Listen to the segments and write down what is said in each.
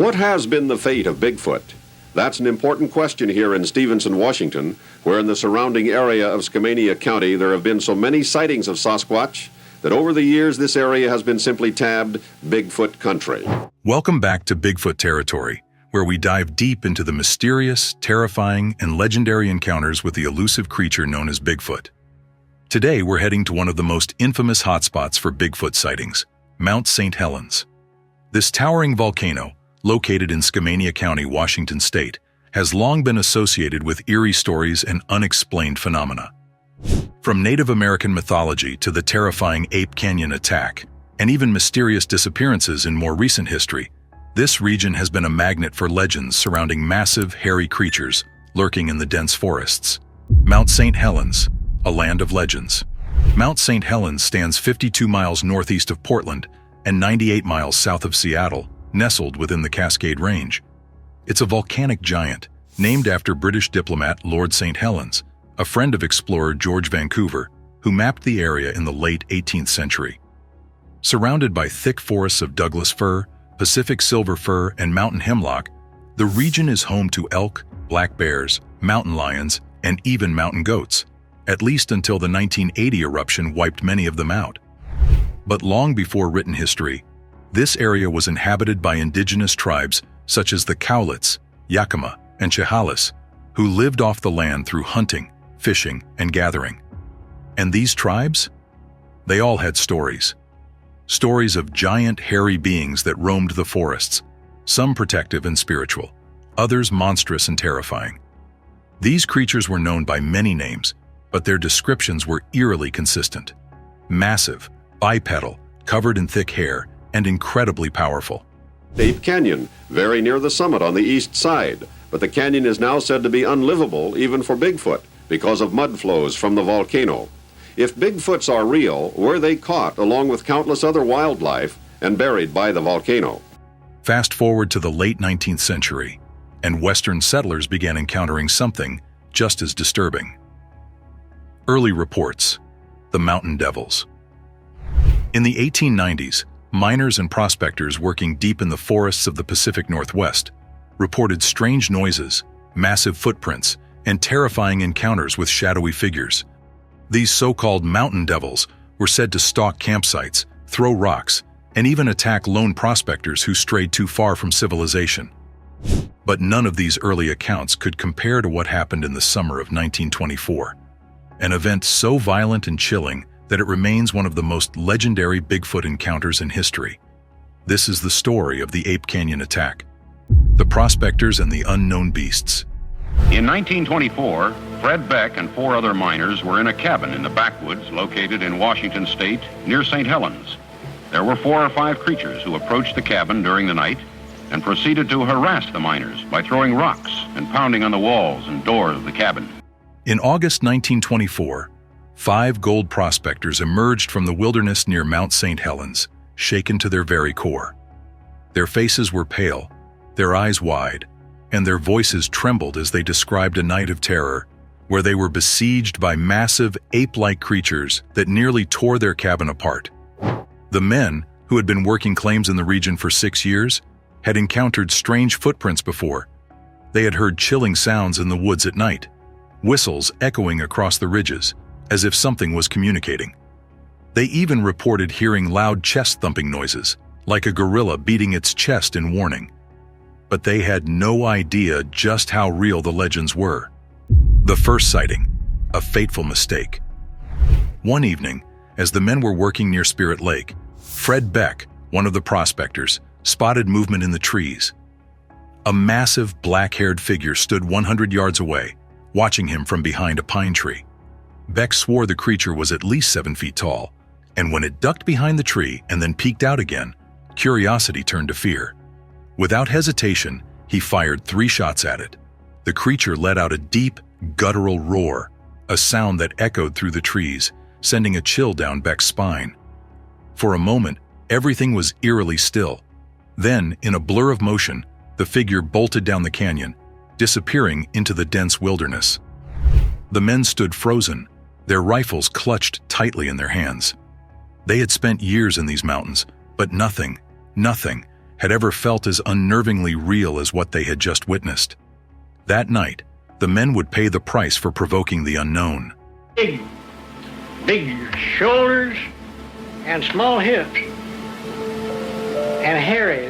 What has been the fate of Bigfoot? That's an important question here in Stevenson, Washington, where in the surrounding area of Skamania County there have been so many sightings of Sasquatch that over the years this area has been simply tabbed Bigfoot country. Welcome back to Bigfoot territory, where we dive deep into the mysterious, terrifying, and legendary encounters with the elusive creature known as Bigfoot. Today we're heading to one of the most infamous hotspots for Bigfoot sightings, Mount St. Helens. This towering volcano, located in Skamania County, Washington State, has long been associated with eerie stories and unexplained phenomena. From Native American mythology to the terrifying Ape Canyon Attack, and even mysterious disappearances in more recent history, this region has been a magnet for legends surrounding massive, hairy creatures lurking in the dense forests. Mount St. Helens, a land of legends. Mount St. Helens stands 52 miles northeast of Portland and 98 miles south of Seattle, nestled within the Cascade Range. It's a volcanic giant, named after British diplomat Lord St. Helens, a friend of explorer George Vancouver, who mapped the area in the late 18th century. Surrounded by thick forests of Douglas fir, Pacific silver fir, and mountain hemlock, the region is home to elk, black bears, mountain lions, and even mountain goats, at least until the 1980 eruption wiped many of them out. But long before written history, this area was inhabited by indigenous tribes such as the Cowlitz, Yakima, and Chehalis, who lived off the land through hunting, fishing, and gathering. And these tribes? They all had stories. Stories of giant, hairy beings that roamed the forests, some protective and spiritual, others monstrous and terrifying. These creatures were known by many names, but their descriptions were eerily consistent. Massive, bipedal, covered in thick hair, and incredibly powerful. Ape Canyon, very near the summit on the east side, but the canyon is now said to be unlivable even for Bigfoot because of mud flows from the volcano. If Bigfoots are real, were they caught along with countless other wildlife and buried by the volcano? Fast forward to the late 19th century, and Western settlers began encountering something just as disturbing. Early reports: the mountain devils. In the 1890s, miners and prospectors working deep in the forests of the Pacific Northwest reported strange noises, massive footprints, and terrifying encounters with shadowy figures. These so-called mountain devils were said to stalk campsites, throw rocks, and even attack lone prospectors who strayed too far from civilization. But none of these early accounts could compare to what happened in the summer of 1924, an event so violent and chilling that it remains one of the most legendary Bigfoot encounters in history. This is the story of the Ape Canyon Attack, the prospectors and the unknown beasts. In 1924, Fred Beck and 4 other miners were in a cabin in the backwoods located in Washington State near St. Helens. There were 4 or 5 creatures who approached the cabin during the night and proceeded to harass the miners by throwing rocks and pounding on the walls and doors of the cabin. In August 1924, 5 gold prospectors emerged from the wilderness near Mount St. Helens, shaken to their very core. Their faces were pale, their eyes wide, and their voices trembled as they described a night of terror where they were besieged by massive ape-like creatures that nearly tore their cabin apart. The men, who had been working claims in the region for 6 years, had encountered strange footprints before. They had heard chilling sounds in the woods at night, whistles echoing across the ridges, as if something was communicating. They even reported hearing loud chest-thumping noises, like a gorilla beating its chest in warning. But they had no idea just how real the legends were. The first sighting, a fateful mistake. One evening, as the men were working near Spirit Lake, Fred Beck, one of the prospectors, spotted movement in the trees. A massive black-haired figure stood 100 yards away, watching him from behind a pine tree. Beck swore the creature was at least 7 feet tall, and when it ducked behind the tree and then peeked out again, curiosity turned to fear. Without hesitation, he fired 3 shots at it. The creature let out a deep, guttural roar, a sound that echoed through the trees, sending a chill down Beck's spine. For a moment, everything was eerily still. Then, in a blur of motion, the figure bolted down the canyon, disappearing into the dense wilderness. The men stood frozen, their rifles clutched tightly in their hands. They had spent years in these mountains, but nothing had ever felt as unnervingly real as what they had just witnessed. That night, the men would pay the price for provoking the unknown. Big shoulders and small hips and hairy.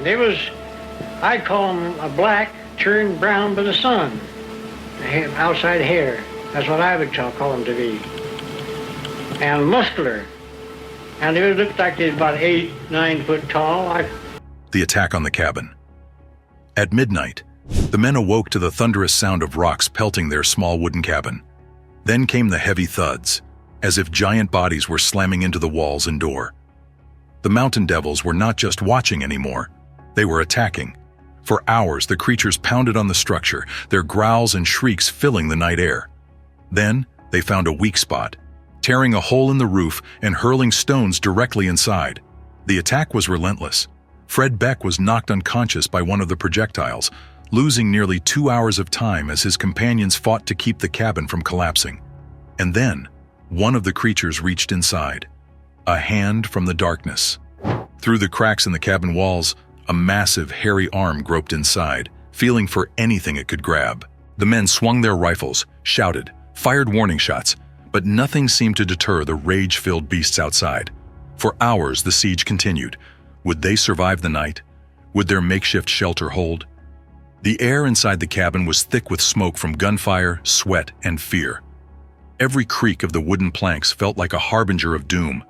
I'd call them a black turned brown by the sun. The outside hair. That's what I would call them to be. And muscular. And they looked like they were about 8-9 foot tall. The attack on the cabin. At midnight, the men awoke to the thunderous sound of rocks pelting their small wooden cabin. Then came the heavy thuds, as if giant bodies were slamming into the walls and door. The mountain devils were not just watching anymore, they were attacking. For hours, the creatures pounded on the structure, their growls and shrieks filling the night air. Then, they found a weak spot, tearing a hole in the roof and hurling stones directly inside. The attack was relentless. Fred Beck was knocked unconscious by one of the projectiles, losing nearly 2 hours of time as his companions fought to keep the cabin from collapsing. And then, one of the creatures reached inside. A hand from the darkness. Through the cracks in the cabin walls, a massive, hairy arm groped inside, feeling for anything it could grab. The men swung their rifles, shouted, fired warning shots, but nothing seemed to deter the rage-filled beasts outside. For hours, the siege continued. Would they survive the night? Would their makeshift shelter hold? The air inside the cabin was thick with smoke from gunfire, sweat, and fear. Every creak of the wooden planks felt like a harbinger of doom.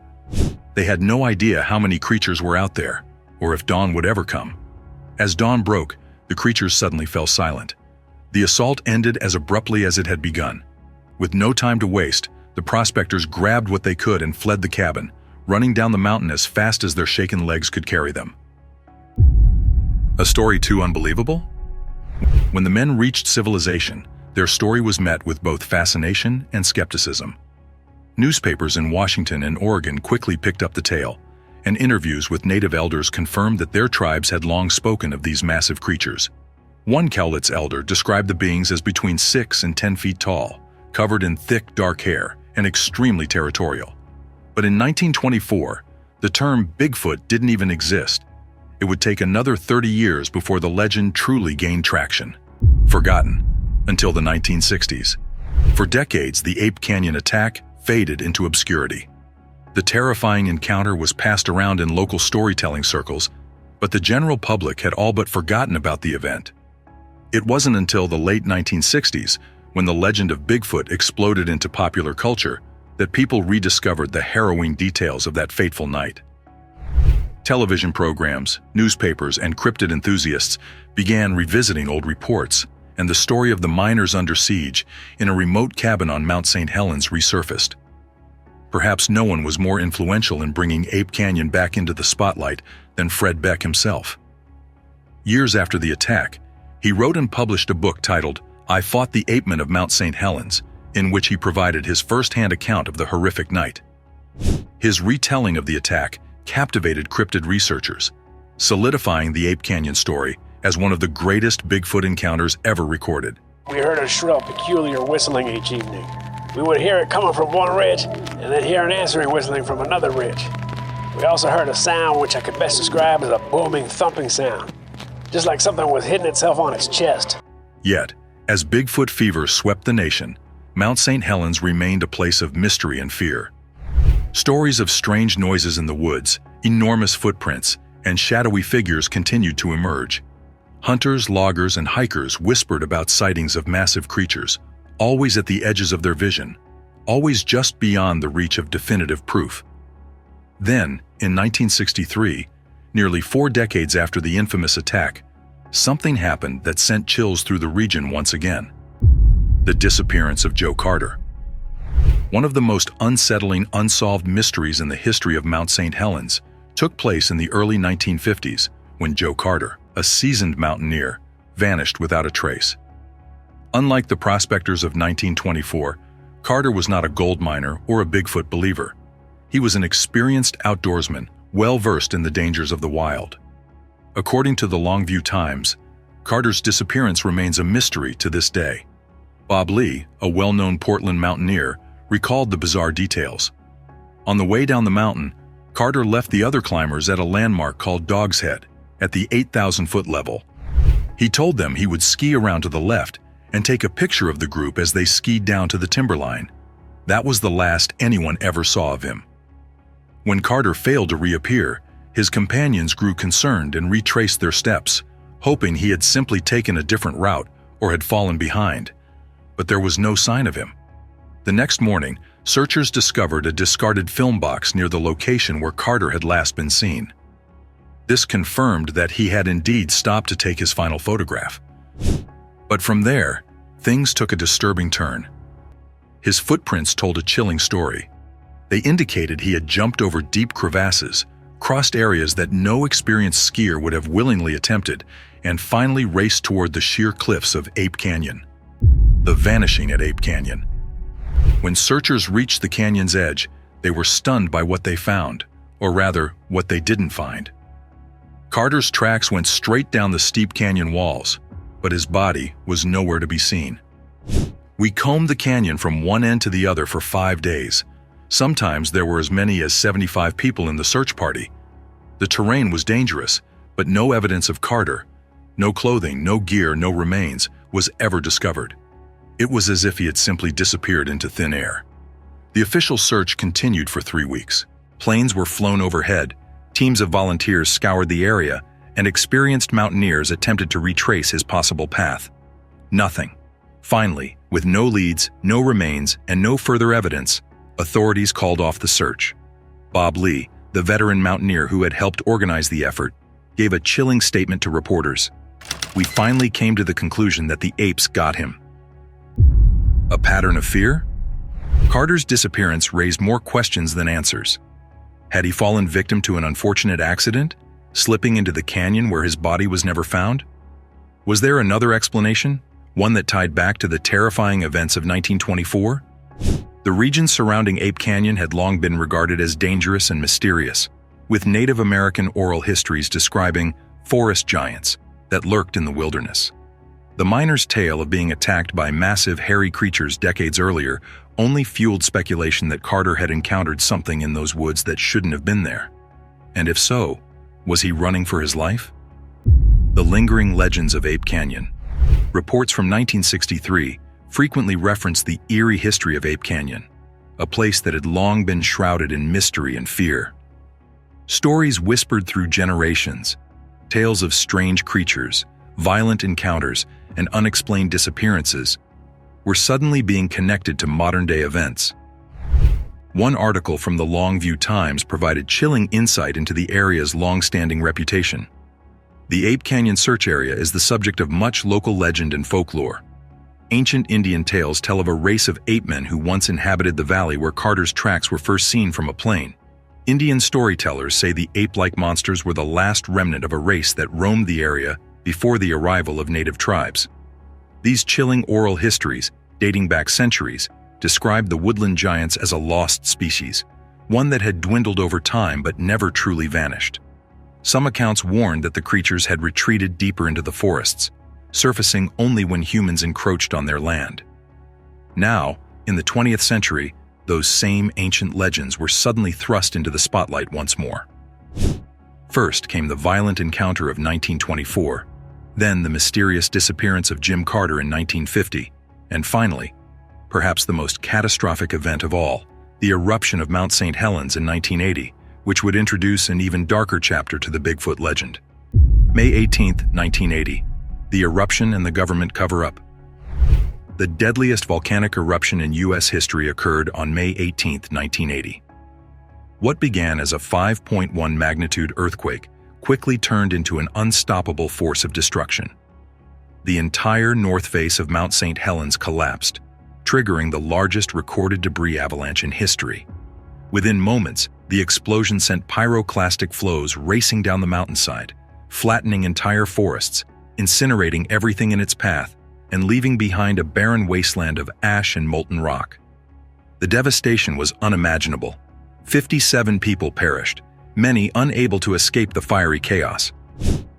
They had no idea how many creatures were out there, or if dawn would ever come. As dawn broke, the creatures suddenly fell silent. The assault ended as abruptly as it had begun. With no time to waste, the prospectors grabbed what they could and fled the cabin, running down the mountain as fast as their shaken legs could carry them. A story too unbelievable? When the men reached civilization, their story was met with both fascination and skepticism. Newspapers in Washington and Oregon quickly picked up the tale, and interviews with native elders confirmed that their tribes had long spoken of these massive creatures. One Cowlitz elder described the beings as between 6 and 10 feet tall, covered in thick, dark hair, and extremely territorial. But in 1924, the term Bigfoot didn't even exist. It would take another 30 years before the legend truly gained traction. Forgotten until the 1960s. For decades, the Ape Canyon Attack faded into obscurity. The terrifying encounter was passed around in local storytelling circles, but the general public had all but forgotten about the event. It wasn't until the late 1960s, when the legend of Bigfoot exploded into popular culture, that people rediscovered the harrowing details of that fateful night. Television programs, newspapers, and cryptid enthusiasts began revisiting old reports, and the story of the miners under siege in a remote cabin on Mount St. Helens resurfaced. Perhaps no one was more influential in bringing Ape Canyon back into the spotlight than Fred Beck himself. Years after the attack, he wrote and published a book titled I Fought the Ape Men of Mount St. Helens, in which he provided his first-hand account of the horrific night. His retelling of the attack captivated cryptid researchers, solidifying the Ape Canyon story as one of the greatest Bigfoot encounters ever recorded. We heard a shrill, peculiar whistling each evening. We would hear it coming from one ridge, and then hear an answering whistling from another ridge. We also heard a sound which I could best describe as a booming, thumping sound, just like something was hitting itself on its chest. Yet, as Bigfoot fever swept the nation, Mount St. Helens remained a place of mystery and fear. Stories of strange noises in the woods, enormous footprints, and shadowy figures continued to emerge. Hunters, loggers, and hikers whispered about sightings of massive creatures, always at the edges of their vision, always just beyond the reach of definitive proof. Then, in 1963, nearly 4 decades after the infamous attack, something happened that sent chills through the region once again. The disappearance of Joe Carter. One of the most unsettling, unsolved mysteries in the history of Mount St. Helens took place in the early 1950s when Joe Carter, a seasoned mountaineer, vanished without a trace. Unlike the prospectors of 1924, Carter was not a gold miner or a Bigfoot believer. He was an experienced outdoorsman, well-versed in the dangers of the wild. According to the Longview Times, Carter's disappearance remains a mystery to this day. Bob Lee, a well-known Portland mountaineer, recalled the bizarre details. On the way down the mountain, Carter left the other climbers at a landmark called Dog's Head at the 8,000-foot level. He told them he would ski around to the left and take a picture of the group as they skied down to the timberline. That was the last anyone ever saw of him. When Carter failed to reappear, his companions grew concerned and retraced their steps, hoping he had simply taken a different route or had fallen behind. But there was no sign of him. The next morning, searchers discovered a discarded film box near the location where Carter had last been seen. This confirmed that he had indeed stopped to take his final photograph. But from there, things took a disturbing turn. His footprints told a chilling story. They indicated he had jumped over deep crevasses, crossed areas that no experienced skier would have willingly attempted, and finally raced toward the sheer cliffs of Ape Canyon. The vanishing at Ape Canyon. When searchers reached the canyon's edge, they were stunned by what they found, or rather, what they didn't find. Carter's tracks went straight down the steep canyon walls, but his body was nowhere to be seen. We combed the canyon from one end to the other for 5 days. Sometimes there were as many as 75 people in the search party. The terrain was dangerous, but no evidence of Carter, no clothing, no gear, no remains, was ever discovered. It was as if he had simply disappeared into thin air. The official search continued for 3 weeks. Planes were flown overhead, teams of volunteers scoured the area, and experienced mountaineers attempted to retrace his possible path. Nothing. Finally, with no leads, no remains, and no further evidence, authorities called off the search. Bob Lee, the veteran mountaineer who had helped organize the effort, gave a chilling statement to reporters. "We finally came to the conclusion that the apes got him." A pattern of fear? Carter's disappearance raised more questions than answers. Had he fallen victim to an unfortunate accident, slipping into the canyon where his body was never found? Was there another explanation, one that tied back to the terrifying events of 1924? The region surrounding Ape Canyon had long been regarded as dangerous and mysterious, with Native American oral histories describing forest giants that lurked in the wilderness. The miner's tale of being attacked by massive hairy creatures decades earlier only fueled speculation that Carter had encountered something in those woods that shouldn't have been there. And if so, was he running for his life? The lingering legends of Ape Canyon. Reports from 1963 frequently referenced the eerie history of Ape Canyon, a place that had long been shrouded in mystery and fear. Stories whispered through generations, tales of strange creatures, violent encounters, and unexplained disappearances, were suddenly being connected to modern-day events. One article from the Longview Times provided chilling insight into the area's long-standing reputation. The Ape Canyon search area is the subject of much local legend and folklore. Ancient Indian tales tell of a race of ape men who once inhabited the valley where Carter's tracks were first seen from a plane. Indian storytellers say the ape-like monsters were the last remnant of a race that roamed the area before the arrival of native tribes. These chilling oral histories, dating back centuries, describe the woodland giants as a lost species, one that had dwindled over time but never truly vanished. Some accounts warned that the creatures had retreated deeper into the forests, surfacing only when humans encroached on their land. Now, in the 20th century, those same ancient legends were suddenly thrust into the spotlight once more. First came the violent encounter of 1924, then the mysterious disappearance of Jim Carter in 1950, and finally, perhaps the most catastrophic event of all, the eruption of Mount St. Helens in 1980, which would introduce an even darker chapter to the Bigfoot legend. May 18, 1980, the eruption and the government cover-up. The deadliest volcanic eruption in U.S. history occurred on May 18, 1980. What began as a 5.1 magnitude earthquake quickly turned into an unstoppable force of destruction. The entire north face of Mount St. Helens collapsed, triggering the largest recorded debris avalanche in history. Within moments, the explosion sent pyroclastic flows racing down the mountainside, flattening entire forests, incinerating everything in its path, and leaving behind a barren wasteland of ash and molten rock. The devastation was unimaginable. 57 people perished, many unable to escape the fiery chaos.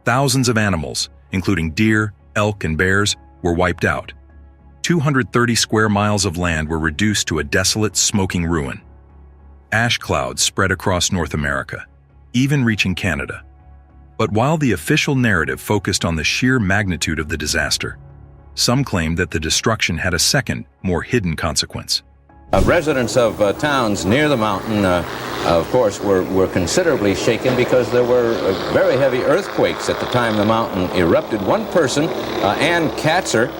Thousands of animals, including deer, elk, and bears, were wiped out. 230 square miles of land were reduced to a desolate, smoking ruin. Ash clouds spread across North America, even reaching Canada. But while the official narrative focused on the sheer magnitude of the disaster, some claimed that the destruction had a second, more hidden consequence. Residents of towns near the mountain, of course, were considerably shaken because there were very heavy earthquakes at the time the mountain erupted. One person, Ann Katzer.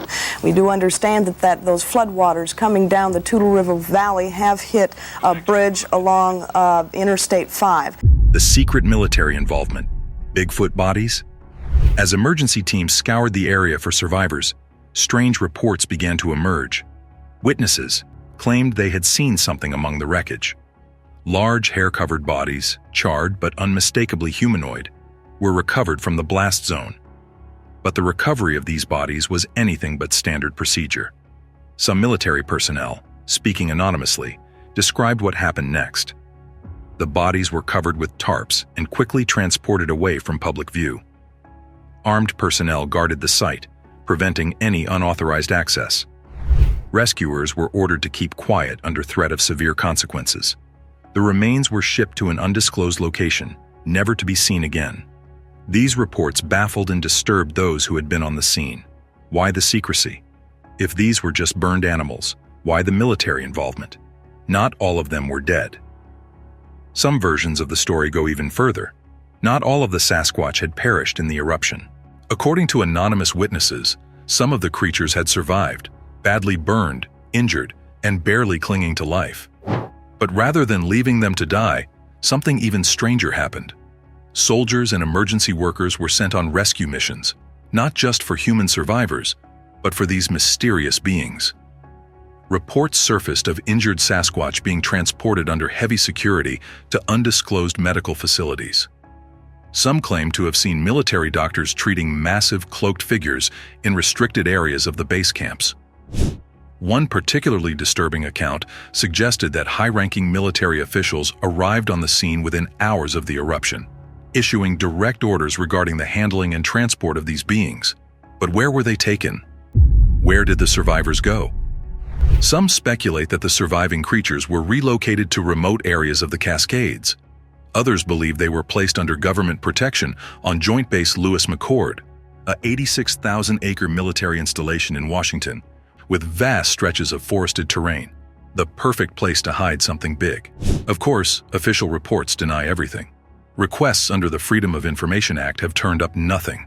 We do understand that those floodwaters coming down the Toutle River Valley have hit a bridge along Interstate 5. The secret military involvement, Bigfoot bodies. As emergency teams scoured the area for survivors, strange reports began to emerge. Witnesses claimed they had seen something among the wreckage. Large hair-covered bodies, charred but unmistakably humanoid, were recovered from the blast zone. But the recovery of these bodies was anything but standard procedure. Some military personnel, speaking anonymously, described what happened next. The bodies were covered with tarps and quickly transported away from public view. Armed personnel guarded the site, preventing any unauthorized access. Rescuers were ordered to keep quiet under threat of severe consequences. The remains were shipped to an undisclosed location, never to be seen again. These reports baffled and disturbed those who had been on the scene. Why the secrecy? If these were just burned animals, why the military involvement? Not all of them were dead. Some versions of the story go even further. Not all of the Sasquatch had perished in the eruption. According to anonymous witnesses, some of the creatures had survived, badly burned, injured, and barely clinging to life. But rather than leaving them to die, something even stranger happened. Soldiers and emergency workers were sent on rescue missions, not just for human survivors, but for these mysterious beings. Reports surfaced of injured Sasquatch being transported under heavy security to undisclosed medical facilities. Some claim to have seen military doctors treating massive cloaked figures in restricted areas of the base camps. One particularly disturbing account suggested that high-ranking military officials arrived on the scene within hours of the eruption, issuing direct orders regarding the handling and transport of these beings. But where were they taken? Where did the survivors go? Some speculate that the surviving creatures were relocated to remote areas of the Cascades. Others believe they were placed under government protection on Joint Base Lewis McChord, a 86,000-acre military installation in Washington, with vast stretches of forested terrain, the perfect place to hide something big. Of course, official reports deny everything. Requests under the Freedom of Information Act have turned up nothing.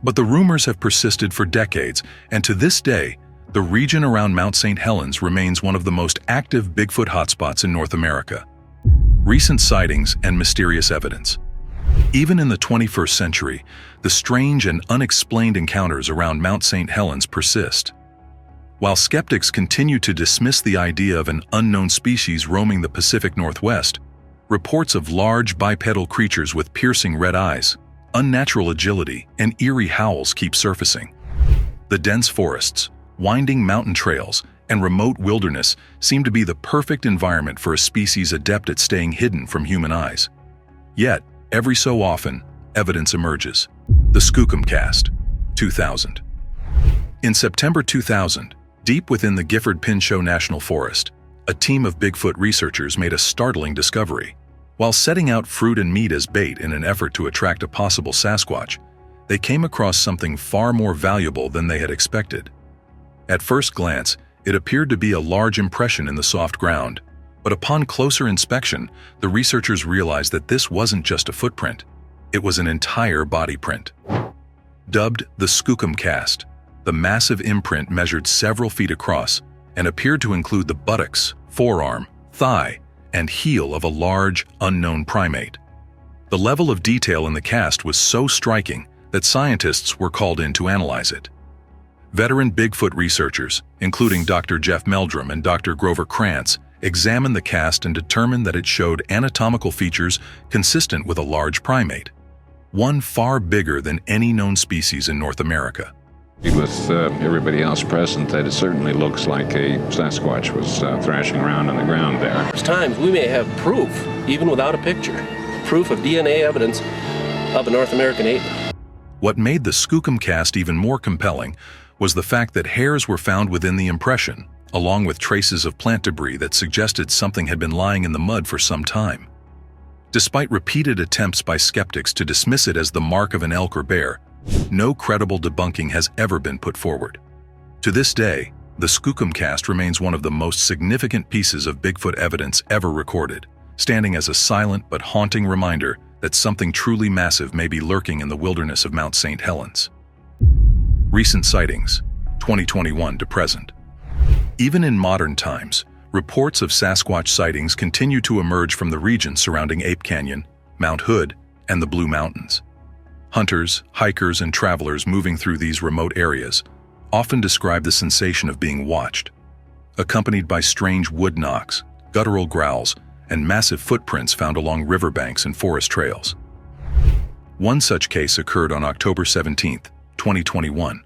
But the rumors have persisted for decades, and to this day, the region around Mount St. Helens remains one of the most active Bigfoot hotspots in North America. Recent sightings and mysterious evidence. Even in the 21st century, the strange and unexplained encounters around Mount St. Helens persist. While skeptics continue to dismiss the idea of an unknown species roaming the Pacific Northwest, reports of large bipedal creatures with piercing red eyes, unnatural agility, and eerie howls keep surfacing. The dense forests, winding mountain trails, and remote wilderness seem to be the perfect environment for a species adept at staying hidden from human eyes. Yet, every so often, evidence emerges. The Skookum Cast, 2000. In September 2000, deep within the Gifford-Pinchot National Forest, a team of Bigfoot researchers made a startling discovery. While setting out fruit and meat as bait in an effort to attract a possible Sasquatch, they came across something far more valuable than they had expected. At first glance, it appeared to be a large impression in the soft ground, but upon closer inspection, the researchers realized that this wasn't just a footprint, it was an entire body print. Dubbed the Skookum Cast, the massive imprint measured several feet across and appeared to include the buttocks, forearm, thigh, and heel of a large, unknown primate. The level of detail in the cast was so striking that scientists were called in to analyze it. Veteran Bigfoot researchers, including Dr. Jeff Meldrum and Dr. Grover Krantz, examined the cast and determined that it showed anatomical features consistent with a large primate, one far bigger than any known species in North America. With everybody else present, that it certainly looks like a Sasquatch was thrashing around on the ground there. There's times we may have proof, even without a picture, proof of DNA evidence of a North American ape. What made the Skookum Cast even more compelling was the fact that hairs were found within the impression, along with traces of plant debris that suggested something had been lying in the mud for some time. Despite repeated attempts by skeptics to dismiss it as the mark of an elk or bear, no credible debunking has ever been put forward. To this day, the Skookum cast remains one of the most significant pieces of Bigfoot evidence ever recorded, standing as a silent but haunting reminder that something truly massive may be lurking in the wilderness of Mount St. Helens. Recent sightings, 2021 to present. Even in modern times, reports of Sasquatch sightings continue to emerge from the region surrounding Ape Canyon, Mount Hood, and the Blue Mountains. Hunters, hikers, and travelers moving through these remote areas often describe the sensation of being watched, accompanied by strange wood knocks, guttural growls, and massive footprints found along riverbanks and forest trails. One such case occurred on October 17, 2021,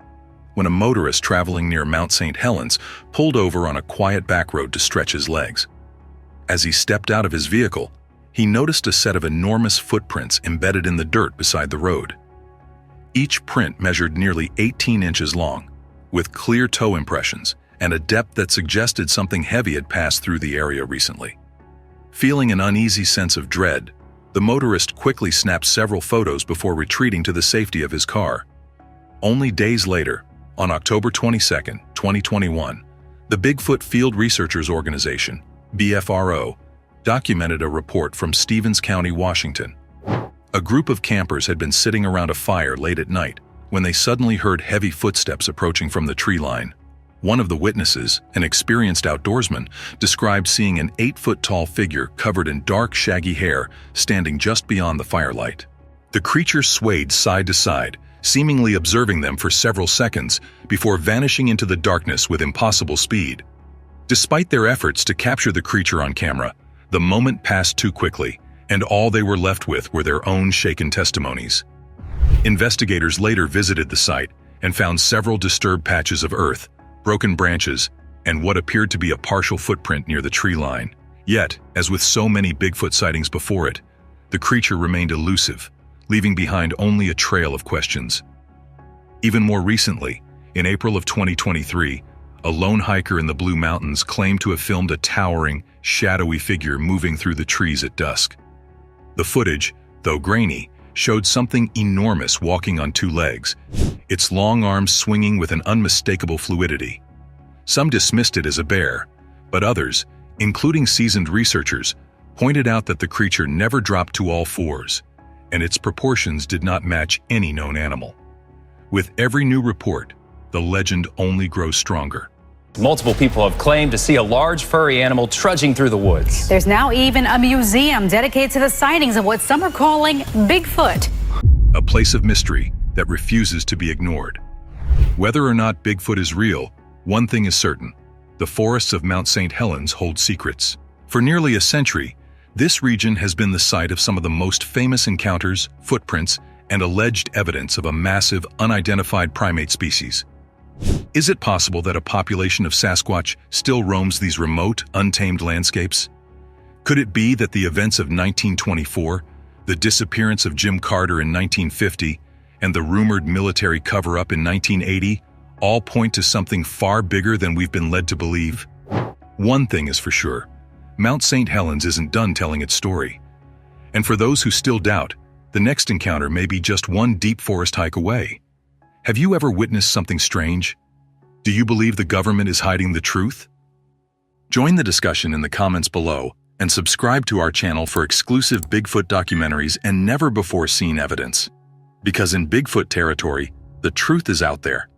when a motorist traveling near Mount St. Helens pulled over on a quiet back road to stretch his legs. As he stepped out of his vehicle, he noticed a set of enormous footprints embedded in the dirt beside the road. Each print measured nearly 18 inches long, with clear toe impressions and a depth that suggested something heavy had passed through the area recently. Feeling an uneasy sense of dread, the motorist quickly snapped several photos before retreating to the safety of his car. Only days later, on October 22, 2021, the Bigfoot Field Researchers Organization, BFRO, documented a report from Stevens County, Washington. A group of campers had been sitting around a fire late at night when they suddenly heard heavy footsteps approaching from the tree line. One of the witnesses, an experienced outdoorsman, described seeing an 8-foot-tall figure covered in dark, shaggy hair standing just beyond the firelight. The creature swayed side to side, seemingly observing them for several seconds before vanishing into the darkness with impossible speed. Despite their efforts to capture the creature on camera, the moment passed too quickly, and all they were left with were their own shaken testimonies. Investigators later visited the site and found several disturbed patches of earth, broken branches, and what appeared to be a partial footprint near the tree line. Yet, as with so many Bigfoot sightings before it, the creature remained elusive, leaving behind only a trail of questions. Even more recently, in April of 2023, a lone hiker in the Blue Mountains claimed to have filmed a towering, shadowy figure moving through the trees at dusk. The footage, though grainy, showed something enormous walking on 2 legs, its long arms swinging with an unmistakable fluidity. Some dismissed it as a bear, but others, including seasoned researchers, pointed out that the creature never dropped to all fours, and its proportions did not match any known animal. With every new report, the legend only grows stronger. Multiple people have claimed to see a large furry animal trudging through the woods. There's now even a museum dedicated to the sightings of what some are calling Bigfoot. A place of mystery that refuses to be ignored. Whether or not Bigfoot is real, one thing is certain: the forests of Mount St. Helens hold secrets. For nearly a century, this region has been the site of some of the most famous encounters, footprints, and alleged evidence of a massive, unidentified primate species. Is it possible that a population of Sasquatch still roams these remote, untamed landscapes? Could it be that the events of 1924, the disappearance of Jim Carter in 1950, and the rumored military cover-up in 1980 all point to something far bigger than we've been led to believe? One thing is for sure: Mount St. Helens isn't done telling its story. And for those who still doubt, the next encounter may be just one deep forest hike away. Have you ever witnessed something strange? Do you believe the government is hiding the truth? Join the discussion in the comments below and subscribe to our channel for exclusive Bigfoot documentaries and never-before-seen evidence. Because in Bigfoot territory, the truth is out there,